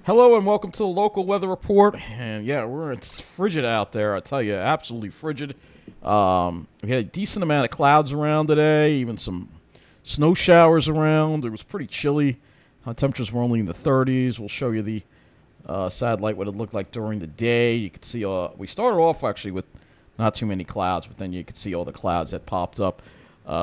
Hello and welcome to the local weather report. And yeah, it's frigid out there. I tell you, absolutely frigid. We had a decent amount of clouds around today, even some snow showers around. It was pretty chilly. Temperatures were only in the 30s. We'll show you the satellite what it looked like during the day. You could see we started off actually with not too many clouds, but then you could see all the clouds that popped up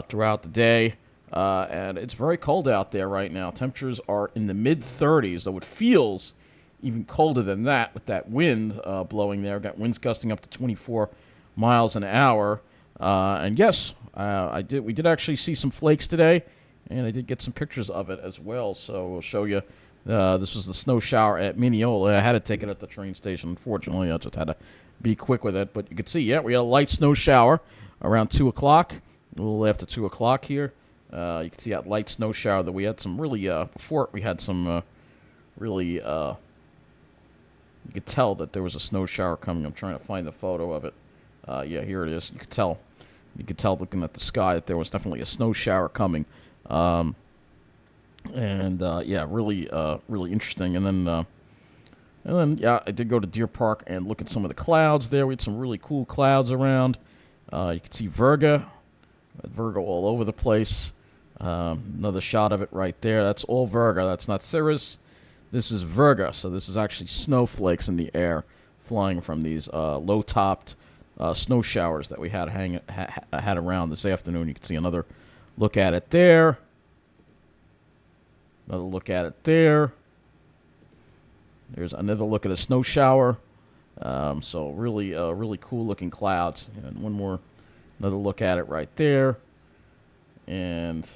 throughout the day. And it's very cold out there right now. Temperatures are in the mid 30s, though it feels even colder than that with that wind blowing there. Got winds gusting up to 24 miles an hour. And yes, we did actually see some flakes today, and I did get some pictures of it as well. So we'll show you. This was the snow shower at Mineola. I had to take it at the train station. Unfortunately, I just had to be quick with it. But you can see, yeah, we had a light snow shower around 2 o'clock, a little after 2 o'clock here. You can see that light snow shower that we had some really, before it, we had some really, you could tell that there was a snow shower coming. I'm trying to find the photo of it. Yeah, here it is. You could tell looking at the sky that there was definitely a snow shower coming. Yeah, really, really interesting. And then, yeah, I did go to Deer Park and look at some of the clouds there. We had some really cool clouds around. You can see Virgo all over the place. Another shot of it right there. That's all Virgo. That's not Cirrus. This is Virgo. So this is actually snowflakes in the air flying from these low-topped snow showers that we had had around this afternoon. You can see another look at it there. Another look at it there. There's another look at a snow shower. So really, really cool-looking clouds. And one more, another look at it right there. And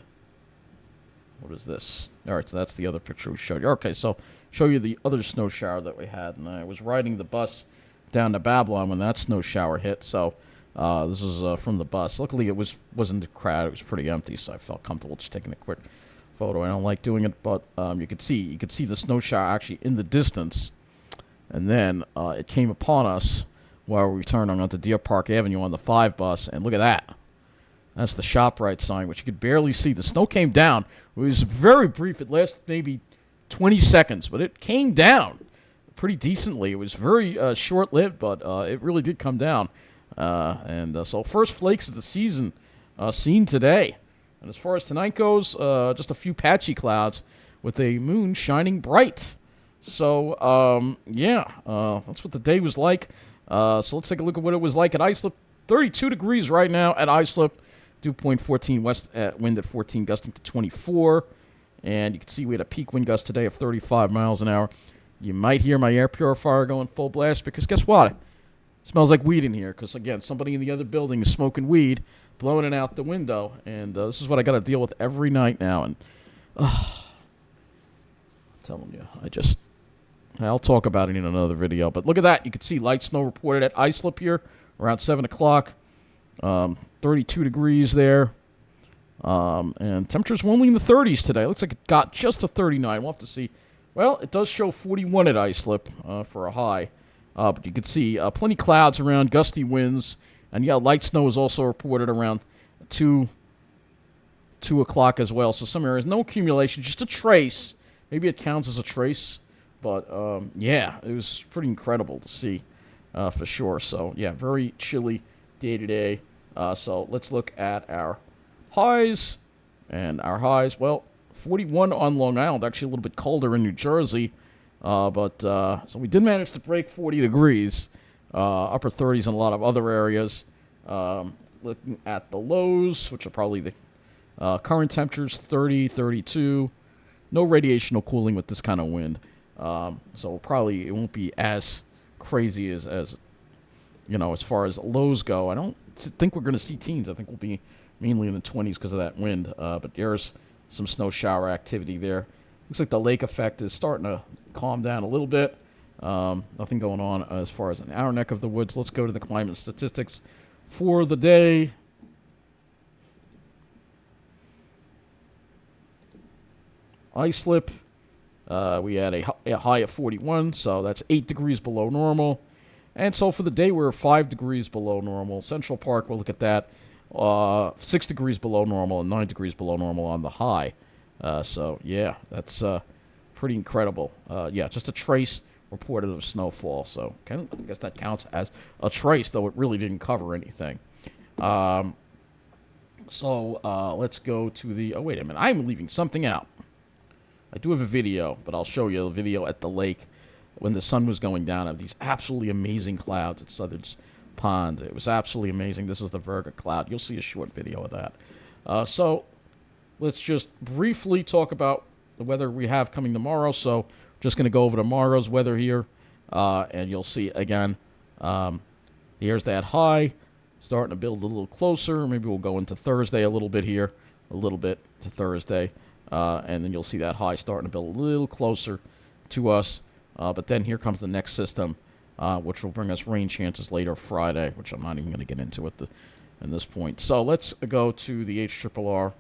what is this? All right, so that's the other picture we showed you. Okay, so show you the other snow shower that we had. And I was riding the bus down to Babylon when that snow shower hit. So this is from the bus. Luckily, it wasn't a crowd. It was pretty empty, so I felt comfortable just taking a quick photo. I don't like doing it, but you could see the snow shower actually in the distance. And then it came upon us while we were returning onto Deer Park Avenue on the 5 bus. And look at that. That's the ShopRite sign, which you could barely see. The snow came down. It was very brief. It lasted maybe 20 seconds, but it came down pretty decently. It was very short-lived, but it really did come down. So first flakes of the season seen today. And as far as tonight goes, just a few patchy clouds with a moon shining bright. So, that's what the day was like. So let's take a look at what it was like at Islip. 32 degrees right now at Islip. Dew point 14 west wind at 14, gusting to 24. And you can see we had a peak wind gust today of 35 miles an hour. You might hear my air purifier going full blast because guess what? It smells like weed in here because, again, somebody in the other building is smoking weed, blowing it out the window. And this is what I got to deal with every night now. And I'm telling you, I'll talk about it in another video. But look at that. You can see light snow reported at Islip here around 7 o'clock. 32 degrees there. And temperatures were only in the 30s today. Looks like it got just to 39. We'll have to see. Well, it does show 41 at Islip for a high. But you can see plenty of clouds around, gusty winds. And, yeah, light snow is also reported around 2 o'clock as well. So some areas, no accumulation, just a trace. Maybe it counts as a trace. But, yeah, it was pretty incredible to see for sure. So, yeah, very chilly day to day. So let's look at our highs. And our highs, well, 41 on Long Island, actually a little bit colder in New Jersey. So we did manage to break 40 degrees. Upper 30s in a lot of other areas. Looking at the lows, which are probably the current temperatures, 30, 32. No radiation, no cooling with this kind of wind. So probably it won't be as crazy as as far as lows go. I don't think we're going to see teens. I think we'll be mainly in the 20s because of that wind. But there's some snow shower activity there. Looks like the lake effect is starting to calm down a little bit. Nothing going on as far as in our neck of the woods. Let's go to the climate statistics for the day. Islip, we had a high of 41, so that's 8 degrees below normal. And so for the day, we're 5 degrees below normal. Central Park, we'll look at that. 6 degrees below normal and 9 degrees below normal on the high. So, yeah, that's Pretty incredible. Yeah, just a trace reported of snowfall. So I guess that counts as a trace, though it really didn't cover anything. Let's go to the... Oh, wait a minute. I'm leaving something out. I do have a video, but I'll show you a video at the lake when the sun was going down of these absolutely amazing clouds at Southard's Pond. It was absolutely amazing. This is the Virga cloud. You'll see a short video of that. So let's just briefly talk about the weather we have coming tomorrow. So just going to go over tomorrow's weather here, and you'll see again, here's that high starting to build a little closer. Maybe we'll go into Thursday a little bit here, a little bit to Thursday, and then you'll see that high starting to build a little closer to us. But then here comes the next system, which will bring us rain chances later Friday, which I'm not even going to get into at this point. So let's go to the HRRR.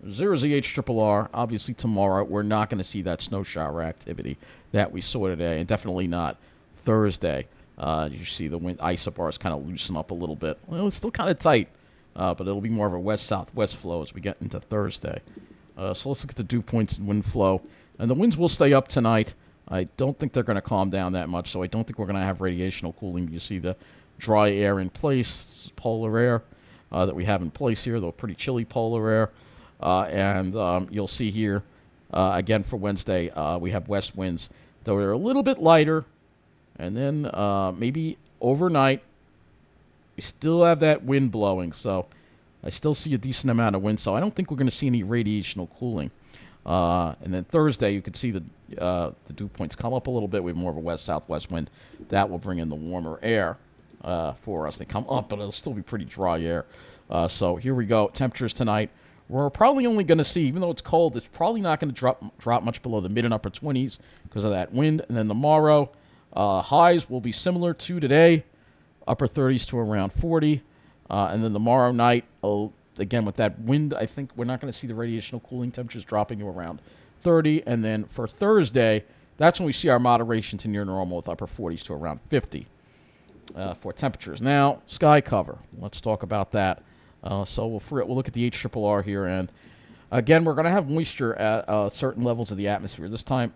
0Z HRRR. Obviously tomorrow we're not going to see that snow shower activity that we saw today, and definitely not Thursday. You see the wind isobars kind of loosen up a little bit. Well, it's still kind of tight, but it'll be more of a west-southwest flow as we get into Thursday. So let's look at the dew points and wind flow. And the winds will stay up tonight. I don't think they're going to calm down that much, so I don't think we're going to have radiational cooling. You see the dry air in place, polar air that we have in place here, though pretty chilly polar air. And you'll see here, again for Wednesday, we have west winds, though they're a little bit lighter. And then maybe overnight, we still have that wind blowing. So I still see a decent amount of wind. So I don't think we're going to see any radiational cooling. And then Thursday, you can see the dew points come up a little bit. We have more of a west-southwest wind. That will bring in the warmer air for us. They come up, but it'll still be pretty dry air. So here we go. Temperatures tonight. We're probably only going to see, even though it's cold, it's probably not going to drop much below the mid and upper 20s because of that wind. And then tomorrow... highs will be similar to today, upper 30s to around 40. And then tomorrow night, again, with that wind, I think we're not going to see the radiational cooling temperatures dropping to around 30. And then for Thursday, that's when we see our moderation to near normal with upper 40s to around 50 for temperatures. Now, sky cover. Let's talk about that. So we'll look at the HRRR here. And again, we're going to have moisture at certain levels of the atmosphere. This time...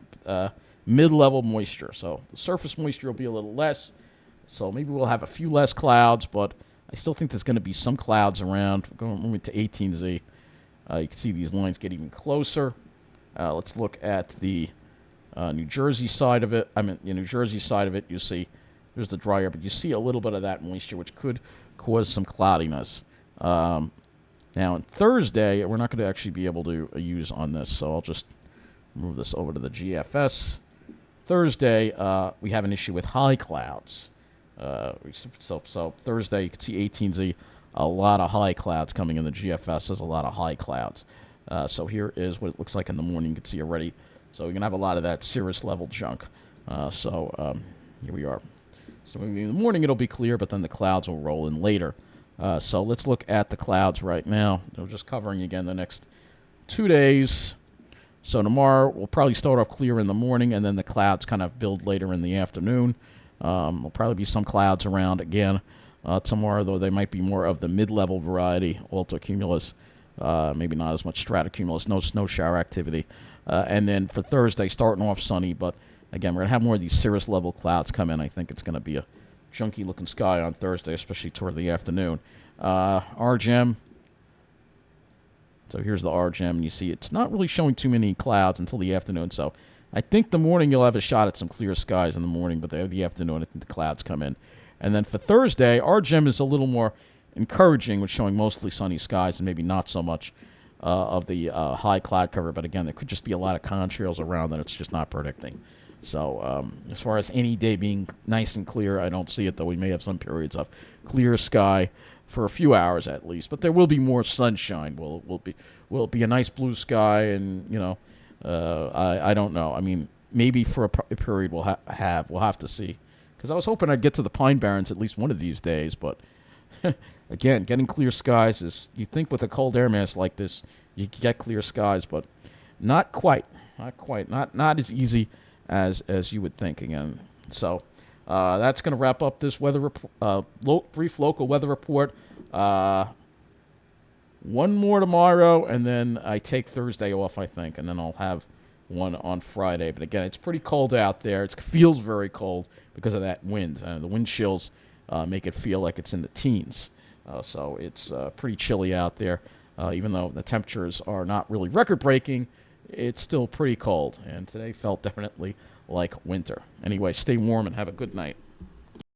mid-level moisture, so the surface moisture will be a little less, so maybe we'll have a few less clouds, but I still think there's going to be some clouds around. We're moving to 18Z. You can see these lines get even closer. Let's look at the New Jersey side of it. New Jersey side of it, you see there's the dry air, but you see a little bit of that moisture, which could cause some cloudiness. Now, on Thursday, we're not going to actually be able to use on this, so I'll just move this over to the GFS. Thursday, we have an issue with high clouds. So Thursday, you can see 18Z, a lot of high clouds coming in the GFS. There's a lot of high clouds. So here is what it looks like in the morning. You can see already. So we're going to have a lot of that cirrus level junk. Here we are. So in the morning, it'll be clear, but then the clouds will roll in later. So let's look at the clouds right now. We're just covering again the next 2 days. So tomorrow, we'll probably start off clear in the morning, and then the clouds kind of build later in the afternoon. There'll probably be some clouds around again tomorrow, though they might be more of the mid-level variety, altocumulus, maybe not as much stratocumulus, no snow shower activity. And then for Thursday, starting off sunny, but again, we're going to have more of these cirrus-level clouds come in. I think it's going to be a junky-looking sky on Thursday, especially toward the afternoon. RGEM. So here's the RGEM, and you see it's not really showing too many clouds until the afternoon. So I think the morning you'll have a shot at some clear skies in the morning, but the afternoon I think the clouds come in. And then for Thursday, RGEM is a little more encouraging with showing mostly sunny skies and maybe not so much of the high cloud cover. But again, there could just be a lot of contrails around that it's just not predicting. So as far as any day being nice and clear, I don't see it, though we may have some periods of clear sky for a few hours at least, but there will be more sunshine. Will be a nice blue sky, and I don't know. I mean, maybe for a period we'll have to see, because I was hoping I'd get to the Pine Barrens at least one of these days, but again, getting clear skies is, you think with a cold air mass like this you can get clear skies, but not quite, not as easy as you would think again. So that's going to wrap up this weather brief local weather report. One more tomorrow, and then I take Thursday off, I think, and then I'll have one on Friday. But again, it's pretty cold out there. It feels very cold because of that wind. The wind chills make it feel like it's in the teens. So it's pretty chilly out there. Even though the temperatures are not really record-breaking, it's still pretty cold. And today felt definitely like winter. Anyway, stay warm and have a good night.